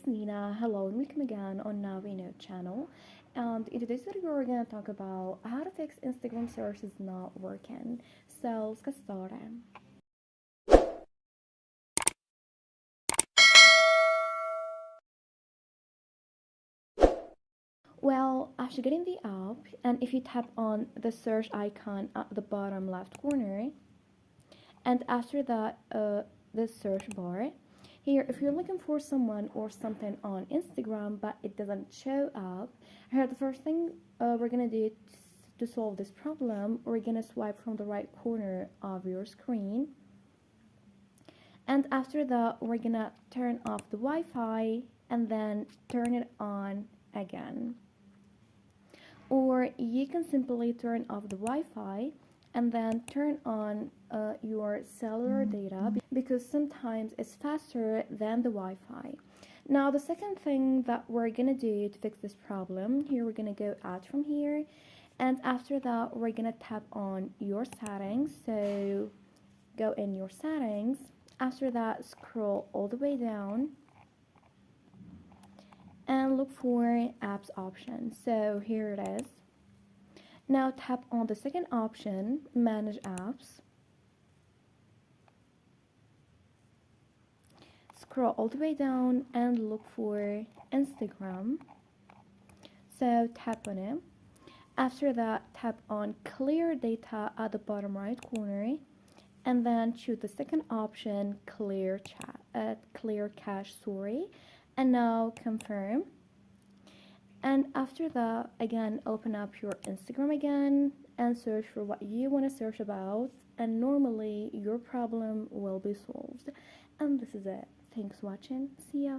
is Nina. Hello and welcome again on Navino channel. And in today's video, we're gonna talk about how to fix Instagram search is not working. So let's get started. Well, after getting the app, and if you tap on the search icon at the bottom left corner, and after that, the search bar. Here, if you're looking for someone or something on Instagram but it doesn't show up, here the first thing we're gonna do to solve this problem, we're gonna swipe from the right corner of your screen, and after that we're gonna turn off the Wi-Fi and then turn it on again. Or you can simply turn off the Wi-Fi and then turn on your cellular data, because sometimes it's faster than the Wi-Fi. Now the second thing that we're gonna do to fix this problem, here we're gonna go out from here, and after that we're gonna tap on your settings. So go in your settings, after that scroll all the way down and look for apps option. So here it is. Now tap on the second option, manage apps. Scroll all the way down and look for Instagram. So tap on it. After that, tap on clear data at the bottom right corner, and then choose the second option, clear cache, and now confirm. And after that, again, open up your Instagram again and search for what you want to search about, and normally your problem will be solved. And this is it. Thanks for watching. See ya.